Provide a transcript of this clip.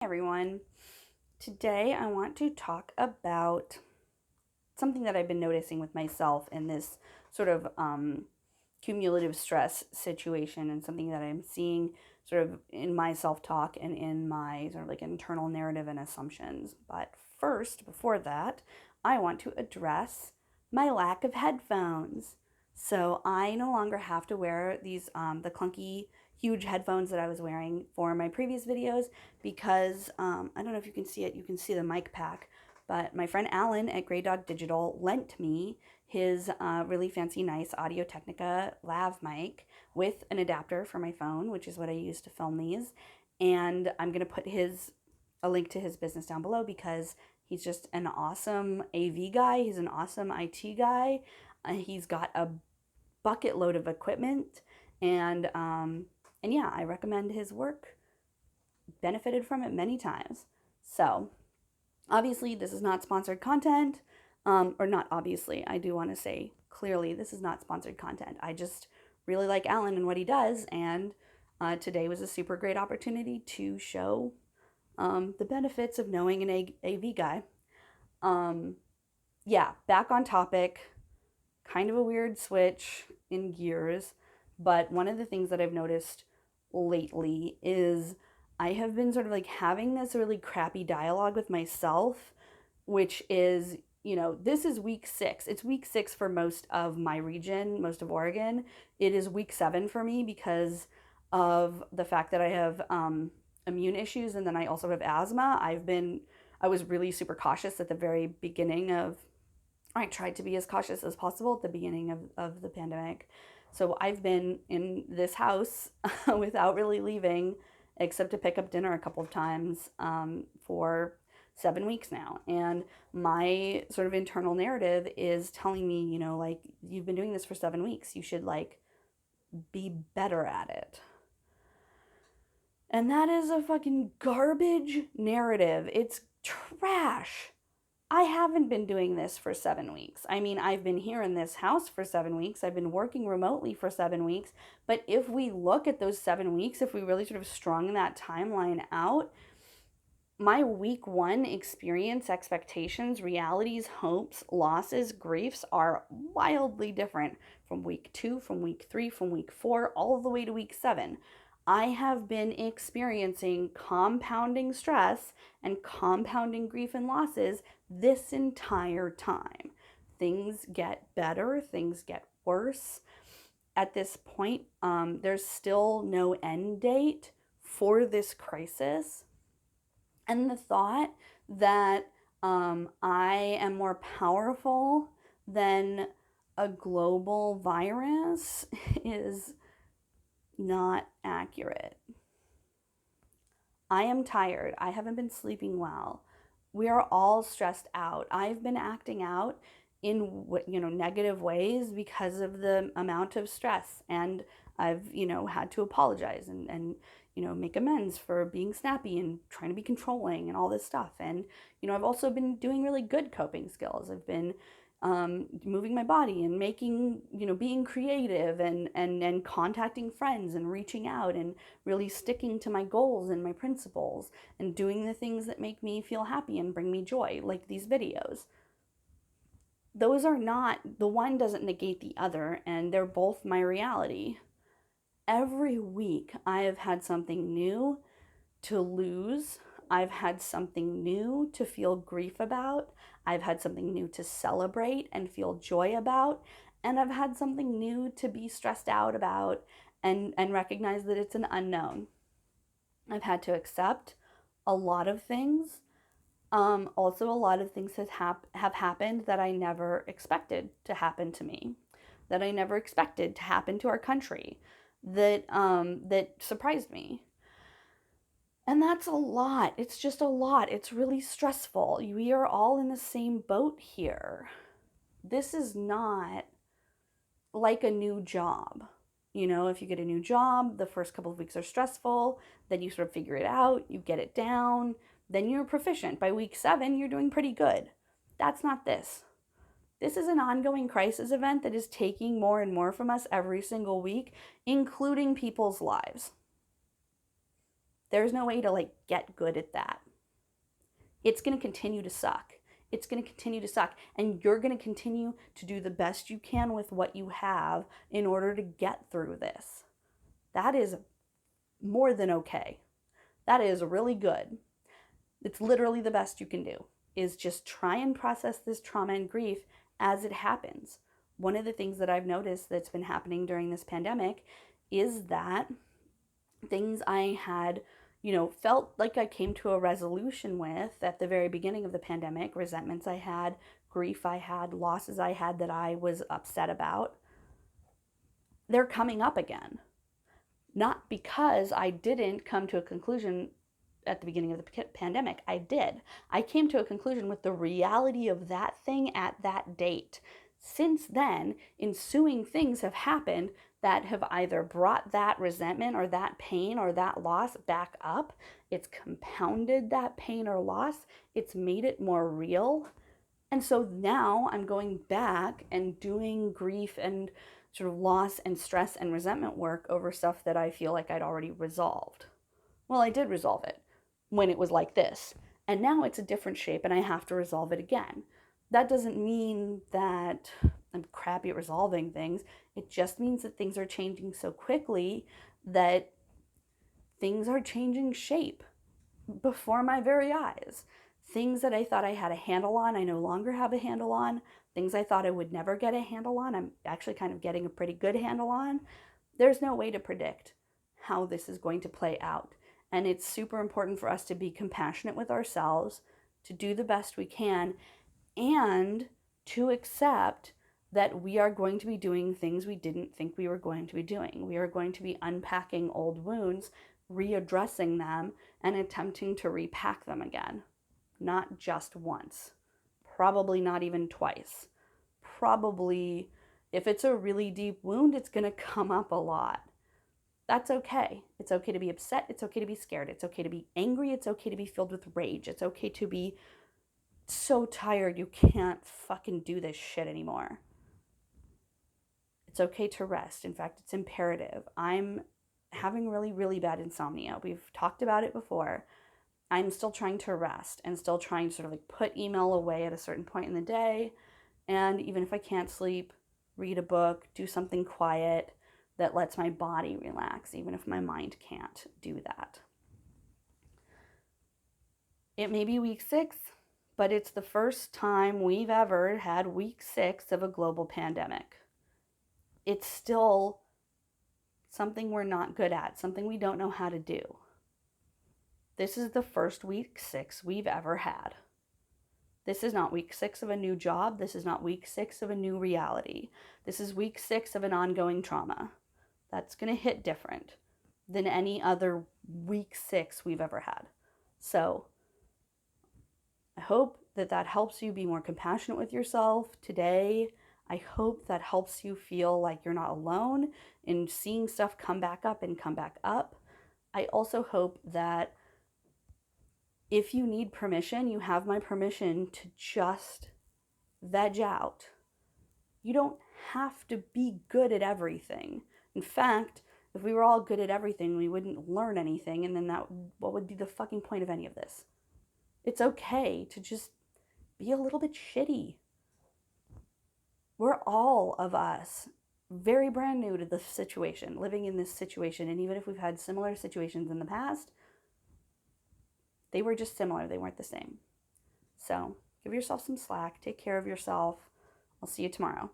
Everyone. Today I want to talk about something that I've been noticing with myself in this sort of cumulative stress situation, and something that I'm seeing sort of in my self talk and in my sort of like internal narrative and assumptions. But first, before that, I want to address my lack of headphones. So I no longer have to wear these the clunky huge headphones that I was wearing for my previous videos because I don't know if you can see it. You can see the mic pack, but my friend Alan at Grey Dog Digital lent me his really fancy, nice Audio Technica lav mic with an adapter for my phone, which is what I use to film these. And I'm going to put a link to his business down below because he's just an awesome AV guy. He's an awesome IT guy. He's got a bucket load of equipment, and yeah, I recommend his work. Benefited from it many times. So obviously, this is not sponsored content, or not obviously. I do want to say clearly this is not sponsored content. I just really like Alan and what he does, and today was a super great opportunity to show the benefits of knowing an AV guy. Um, yeah, back on topic. Kind of a weird switch in gears, but one of the things that I've noticed lately is I have been sort of like having this really crappy dialogue with myself, which is, this is week 6. It's week 6 for most of my region, most of Oregon. It is week 7 for me because of the fact that I have immune issues, and then I also have asthma. I was really super cautious at the very beginning of I tried to be as cautious as possible at the beginning of the pandemic. So I've been in this house without really leaving, except to pick up dinner a couple of times for 7 weeks now. And my sort of internal narrative is telling me, like, you've been doing this for 7 weeks. You should, like, be better at it. And that is a fucking garbage narrative. It's trash. I haven't been doing this for 7 weeks. I mean, I've been here in this house for 7 weeks. I've been working remotely for 7 weeks. But if we look at those 7 weeks, if we really sort of strung that timeline out, my week 1 experience, expectations, realities, hopes, losses, griefs are wildly different from week 2, from week 3, from week 4, all the way to week 7. I have been experiencing compounding stress and compounding grief and losses this entire time. Things get better, things get worse. At this point, there's still no end date for this crisis. And the thought that I am more powerful than a global virus is not accurate. I am tired. I haven't been sleeping well. We are all stressed out. I've been acting out in negative ways because of the amount of stress, and I've had to apologize and make amends for being snappy and trying to be controlling and all this stuff. And I've also been doing really good coping skills. I've been moving my body and making, being creative and contacting friends and reaching out and really sticking to my goals and my principles and doing the things that make me feel happy and bring me joy, like these videos. Those are not, the one doesn't negate the other, and they're both my reality. Every week I have had something new to lose. I've had something new to feel grief about. I've had something new to celebrate and feel joy about. And I've had something new to be stressed out about and recognize that it's an unknown. I've had to accept a lot of things. Also, a lot of things have happened that I never expected to happen to me, that I never expected to happen to our country, that surprised me. And that's a lot. It's just a lot. It's really stressful. We are all in the same boat here. This is not like a new job. If you get a new job, the first couple of weeks are stressful, then you sort of figure it out, you get it down, then you're proficient. By week 7, you're doing pretty good. That's not this. This is an ongoing crisis event that is taking more and more from us every single week, including people's lives. There's no way to like get good at that. It's going to continue to suck. It's going to continue to suck. And you're going to continue to do the best you can with what you have in order to get through this. That is more than okay. That is really good. It's literally the best you can do, is just try and process this trauma and grief as it happens. One of the things that I've noticed that's been happening during this pandemic is that things I had, felt like I came to a resolution with at the very beginning of the pandemic, resentments I had, grief I had, losses I had that I was upset about, they're coming up again. Not because I didn't come to a conclusion at the beginning of the pandemic. I did. I came to a conclusion with the reality of that thing at that date. Since then, ensuing things have happened that have either brought that resentment or that pain or that loss back up. It's compounded that pain or loss. It's made it more real. And so now I'm going back and doing grief and sort of loss and stress and resentment work over stuff that I feel like I'd already resolved. Well, I did resolve it when it was like this. And now it's a different shape and I have to resolve it again. That doesn't mean that I'm crappy at resolving things. It just means that things are changing so quickly that things are changing shape before my very eyes. Things that I thought I had a handle on, I no longer have a handle on. Things I thought I would never get a handle on, I'm actually kind of getting a pretty good handle on. There's no way to predict how this is going to play out. And it's super important for us to be compassionate with ourselves, to do the best we can, and to accept that we are going to be doing things we didn't think we were going to be doing. We are going to be unpacking old wounds, readdressing them, and attempting to repack them again. Not just once. Probably not even twice. Probably, if it's a really deep wound, it's going to come up a lot. That's okay. It's okay to be upset. It's okay to be scared. It's okay to be angry. It's okay to be filled with rage. It's okay to be so tired you can't fucking do this shit anymore. It's okay to rest. In fact, it's imperative. I'm having really, really bad insomnia. We've talked about it before. I'm still trying to rest and still trying to sort of like put email away at a certain point in the day. And even if I can't sleep, read a book, do something quiet that lets my body relax, even if my mind can't do that. It may be week 6, but it's the first time we've ever had week 6 of a global pandemic. It's still something we're not good at, something we don't know how to do. This is the first week 6 we've ever had. This is not week 6 of a new job. This is not week 6 of a new reality. This is week 6 of an ongoing trauma. That's going to hit different than any other week 6 we've ever had. So I hope that helps you be more compassionate with yourself today. I hope that helps you feel like you're not alone in seeing stuff come back up and come back up. I also hope that if you need permission, you have my permission to just veg out. You don't have to be good at everything. In fact, if we were all good at everything, we wouldn't learn anything, and then what would be the fucking point of any of this? It's okay to just be a little bit shitty. We're all of us very brand new to the situation, living in this situation, and even if we've had similar situations in the past, they were just similar. They weren't the same. So give yourself some slack. Take care of yourself. I'll see you tomorrow.